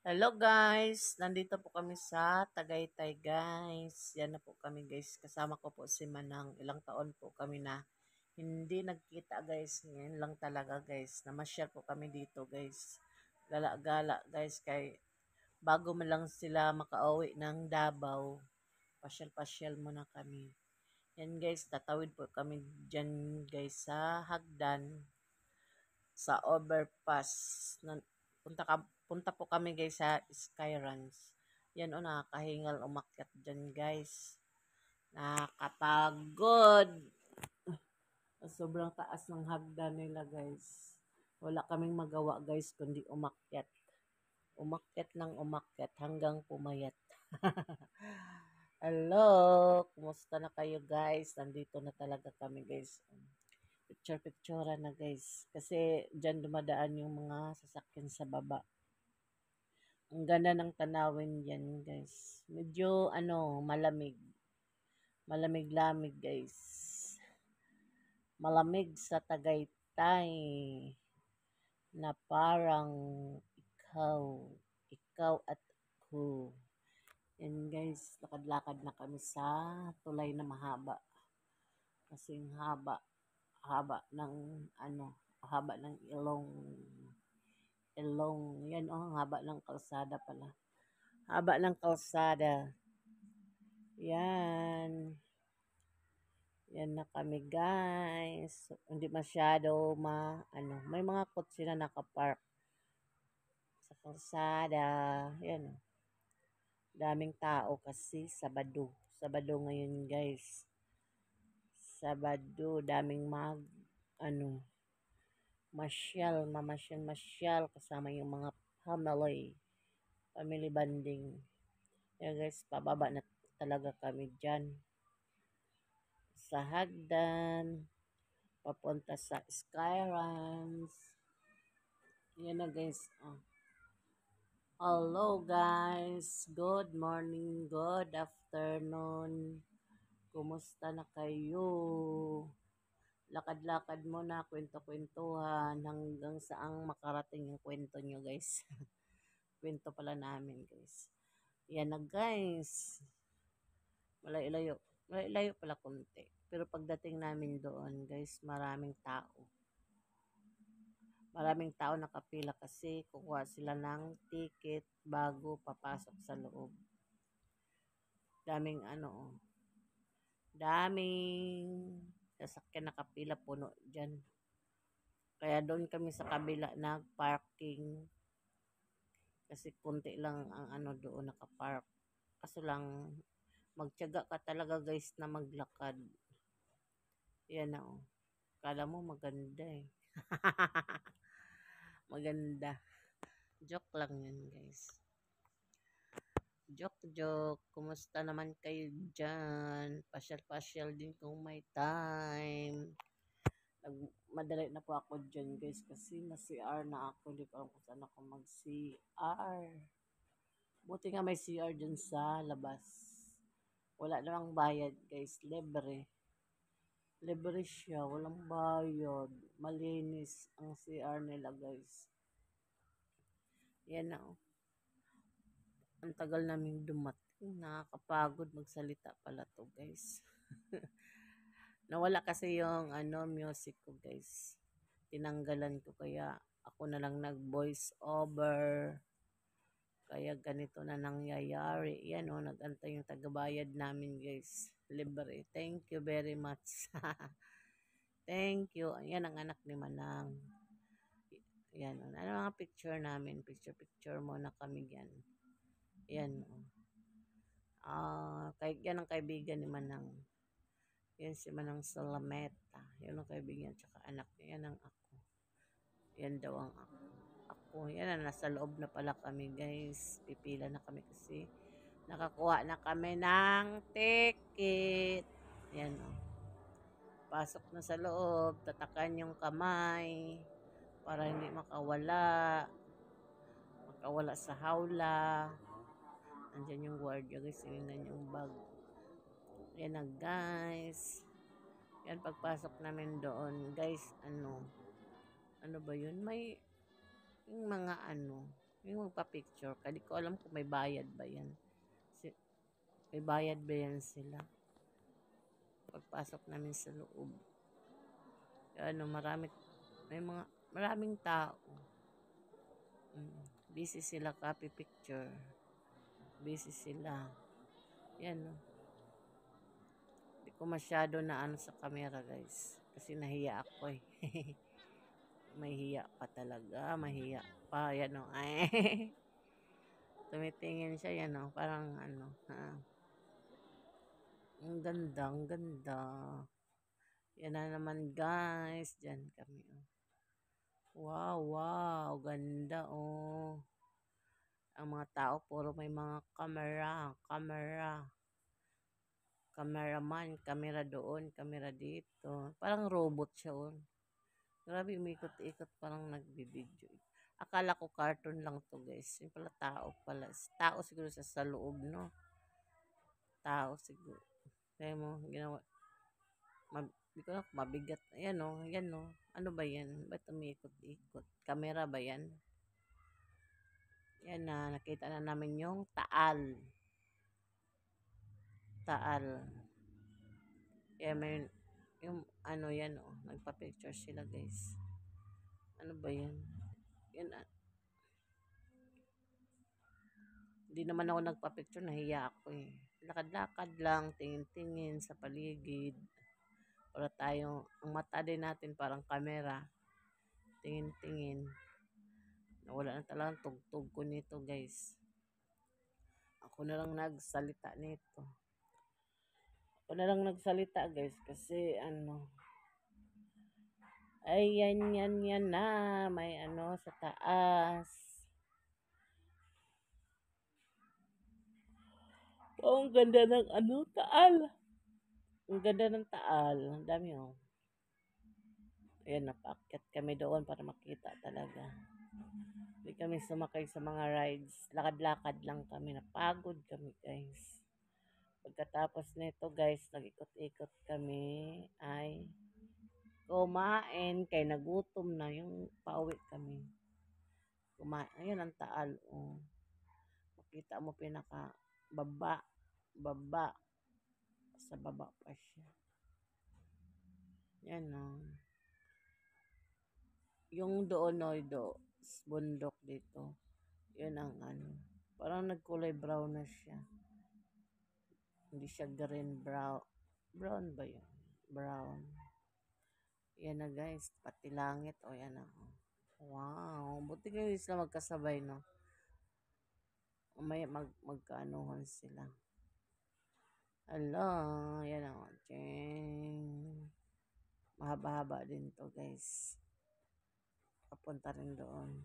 Hello guys, nandito po kami sa Tagaytay guys. Yan na po kami guys. Kasama ko po si Manang. Ilang taon po kami na hindi nagkita guys. Ngayon lang talaga guys. Namasyal po kami dito guys. Gala-gala guys kay bago man lang sila makauwi ng Davao. Pasyal-pasyal muna kami. Yan guys, tatawid po kami dyan guys sa Hagdan sa overpass. Punta po kami guys sa Skyruns. Yan o, nakakahingal umakyat dyan guys. Nakakapagod. Sobrang taas ng hagdan nila guys. Wala kaming magawa guys kundi umakyat. Umakyat ng umakyat hanggang pumayat. Hello, kumusta na kayo guys? Nandito na talaga kami guys. Picture-picture na guys. Kasi dyan dumadaan yung mga sasakyan sa baba. Ang ganda ng tanawin yan guys. Medyo malamig. Malamig-lamig guys. Malamig sa Tagaytay. Na parang ikaw. Ikaw at ako. Yan guys, lakad-lakad na kami sa tulay na mahaba. Kasing haba ng haba ng ilong. Yan haba ng kalsada pala. Haba ng kalsada. Yan. Yan na kami guys. Hindi masyado may mga kotse na nakapark sa kalsada. Yan. Daming tao kasi Sabado. Sabado ngayon guys. Sabado, daming mamasyal kasama yung mga family bonding. Yan guys, pababa na talaga kami dyan sa hagdan papunta sa Skyruns. Yan na guys. Hello guys, good morning, good afternoon. Kumusta na kayo? Lakad-lakad muna, kwento-kwentuhan hanggang saang makarating yung kwento nyo guys. Kwento pala namin guys. Yan na guys. Malayo-layo. Malayo pala konti. Pero pagdating namin doon guys, maraming tao. Maraming tao nakapila kasi kukuha sila ng ticket bago papasok sa loob. Daming daming sasakyan nakapila, puno dyan. Kaya doon kami sa kabila nag-parking kasi kunti lang ang doon nakapark. Kaso lang magtiyaga ka talaga guys na maglakad. Yan na Kala mo maganda eh. Maganda. Joke lang yan guys. Joke. Kumusta naman kayo dyan? Pasyal-pasyal din kung may time. Madali na po ako dyan guys kasi na-CR na ako. Hindi ko alam kung saan ako mag-CR. Buti nga may CR dyan sa labas. Wala namang bayad guys. Libre. Libre siya. Walang bayad. Malinis ang CR nila guys. Yan na Ang tagal namin dumating. Nakakapagod magsalita pala to guys. Nawala kasi yung music ko guys. Tinanggalan ko kaya ako na lang nag-voice over. Kaya ganito na nangyayari. Yan nag-antay yung tagabayad namin guys. Libre. Thank you very much. Thank you. Yan ang anak ni Manang. Yan. Ano mga picture namin? Picture muna kami yan. Yan yan ang kaibigan ni Manang. Yan si Manang Salameta. Yan ang kaibigan tsaka anak niya. Yan ang ako. Yan daw ang ako. Yan na, nasa loob na pala kami guys. Pipila na kami kasi nakakuha na kami ng ticket. Yan Pasok na sa loob. Tatakan yung kamay para hindi makawala sa hawla. Andyan yung guardia guys. Tingnan yung bag. Yan na guys. Yan pagpasok namin doon guys. Ano ba yun? May yung mga Yung magpa-picture ka. Di ko alam kung may bayad ba yan. May bayad ba yan sila? Pagpasok namin sa loob. Ano, maraming tao. Busy sila copy picture. Busy sila. Yan, no. Di ko masyado na ano sa camera, guys. Kasi nahiya ako eh. Mahiya pa talaga. Mahiya pa. Yan, no. Ay. Tumitingin siya, yan, no. Parang ano, Ang ganda, ang ganda. Yan na naman, guys. Diyan kami, oh. Wow, wow. Ganda, oh. Ang mga tao, puro may mga cameraman, camera doon, camera dito. Parang robot siya, oh. Grabe, umikot-ikot, parang nagbibideo. Akala ko cartoon lang to, guys. Yung pala tao pala. Tao siguro sa loob, no? Tao siguro. Kaya mo, ginawa. Di ko na mabigat. Ayan, no? Yan, no? Ano ba yan? Ba't umikot-ikot? Camera ba yan? Yan na, nakita na namin yung Taal. Kaya may, yung ano yan, oh, nagpa-picture sila, guys. Ano ba yan? Yan, hindi naman ako nagpa-picture, nahiya ako eh. Lakad-lakad lang, tingin-tingin sa paligid. Para tayong, ang mata din natin parang kamera. Tingin-tingin. Nawala na talagang tugtog ko nito, guys. Ako na lang nagsalita nito. Guys, kasi ano, ay yan na, may ano sa taas. Oh, ang ganda ng ano, Taal. Ang ganda ng Taal. Ang dami, oh. Ayan, napaakyat kami doon para makita talaga. Hindi kami sumakay sa mga rides. Lakad-lakad lang kami. Napagod kami, guys. Pagkatapos nito, guys, nag-ikot-ikot kami ay kumain kay nagutom na yung pauwi kami. Kumain. Ayan ang Taal. Oh. Makita mo pinaka baba. Sa baba pa siya. Yan, oh. Yung doon, no, bundok dito. Yun ang ano. Parang nagkulay brown na siya. Hindi siya green, brown. Brown ba yun? Brown. Yan na, guys. Pati langit. O, yan na. Wow. Buti kayo sila magkasabay, no? May magkaanuhan sila. Hello. Yan na. Mahaba-haba din to, guys. Papunta rin doon.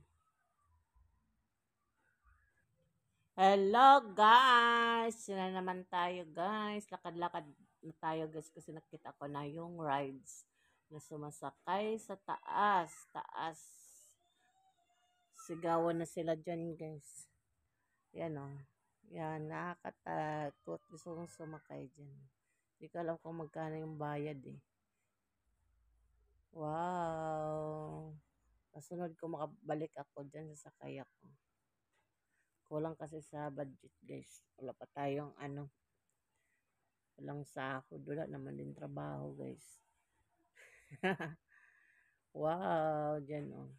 Hello, guys! Sila naman tayo, guys. Lakad-lakad na tayo, guys, kasi nakita ko na yung rides na sumasakay sa taas. Sigawan na sila dyan, guys. Yan, oh. Yan, nakakatakot. Gusto kong sumakay dyan. Hindi ko alam kung magkano yung bayad, eh. Wow! Kasunod ko makabalik ako dyan, sasakay ako. Kulang kasi sa budget, guys. Wala pa tayong ano. Walang sahod. Wala naman din trabaho, guys. Wow, dyan, oh.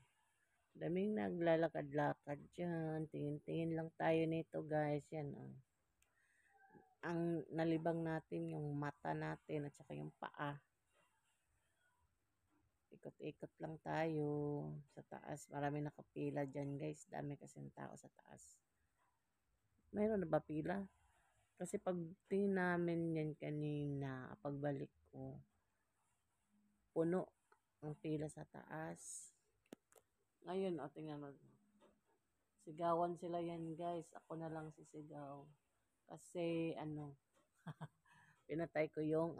Daming naglalakad-lakad dyan. Tingin-tingin lang tayo nito, guys. Yan, oh. Ang nalibang natin yung mata natin at saka yung paa. Ikot-ikot lang tayo sa taas. Marami nakapila dyan, guys. Dami kasing tao sa taas. Mayroon na ba pila? Kasi pag tingin namin yan kanina, pagbalik ko, puno ang pila sa taas. Ngayon, tingnan mo. Sigawan sila yan, guys. Ako na lang sisigaw. Kasi, ano, pinatay ko yung,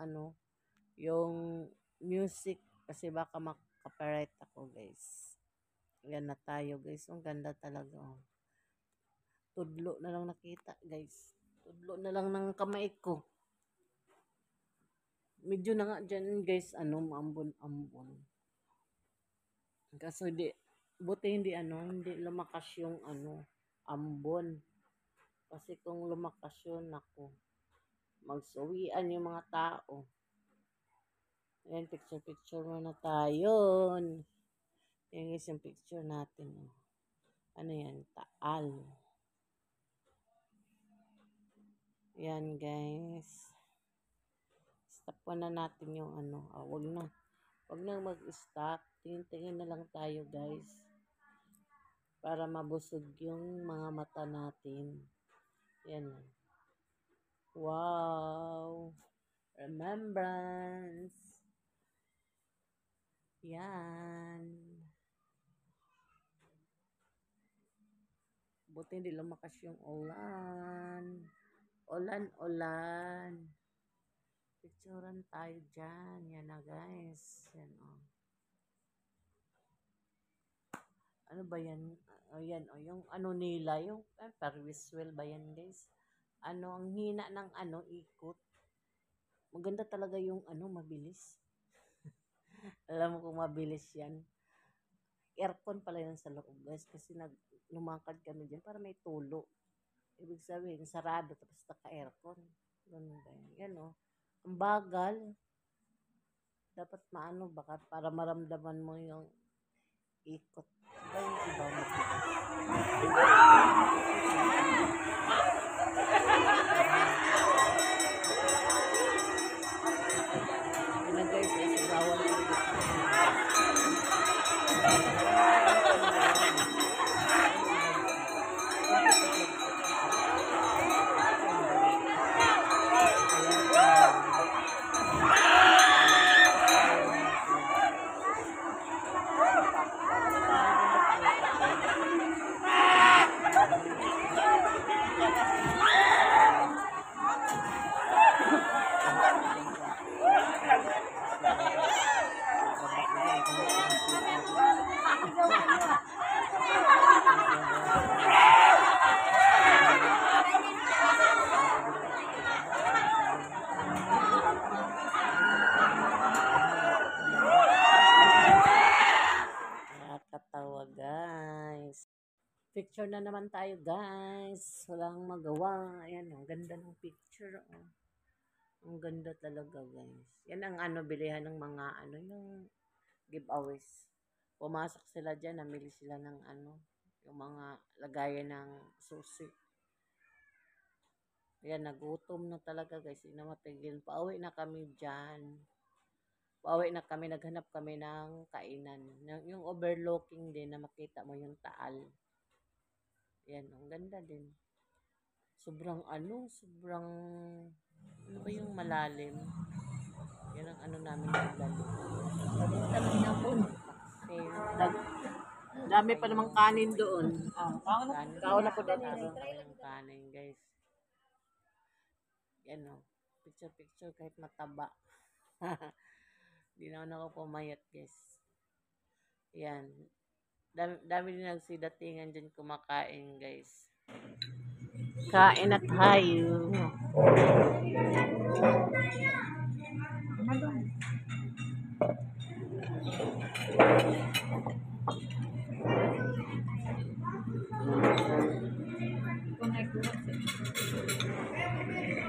yung music. Kasi baka makaparate ako, guys. Yan na tayo, guys. Ang ganda talaga, oh. Tudlo na lang nakita, guys. Tudlo na lang ng kamay ko. Medyo na nga dyan, guys, maambon-ambon. Kaso buti hindi lumakas yung ambon. Kasi kung lumakasyon ako, magsuwian yung mga tao. Ayan, picture muna tayo. Yan guys, yung picture natin. Ano yan? Taal. Yan guys. Stop ko na natin yung ano. Wag na. Wag na mag-stop. Tingin-tingin na lang tayo guys. Para mabusog yung mga mata natin. Yan. Wow. Remembrance. Yan. Buti hindi lumakas yung ulan. Ulan. Picturean tayo dyan. Yan na guys. Yan Ano ba yan? Yan yung ano nila. Yung Parwiswell ba yan guys? Ang hina ng ikot. Maganda talaga yung mabilis. Alam mo kung mabilis yan. Aircon pala yun sa loob guys. Kasi lumakad kami dyan para may tulo. Ibig sabihin, sarado tapos naka-aircon. Ganun ba yan? Yan Ang bagal. Dapat baka para maramdaman mo yung ikot. Ba yung iba mo? Yan guys, isigawan ko dito. Nakakatawa guys. Picture na naman tayo guys. Walang magawa. Ayan ang ganda ng picture. Ang ganda talaga guys. Yan ang bilihan ng mga yung giveaways. Pumasok sila dyan, namili sila ng yung mga lagayan ng susi. Yan, nagutom na talaga guys. Hindi na matigil. Pauwi na kami dyan. Pauwi na kami, naghanap kami ng kainan. Yung overlooking din na makita mo yung Taal. Yan, ang ganda din. Sobrang sobrang ano ba yung malalim? Yan ang namin naglalaro. Sabi kami na po. Dami pa namang kanin doon. Kaon na po doon. Yung kanin guys. Yan picture kahit mataba. Di na ako pumayat guys. Yan. Dami din nagsidatingan dyan kumakain guys. Kain na tayo.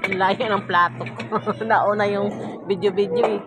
Ang layo ng plato ko. Nauna yung video eh.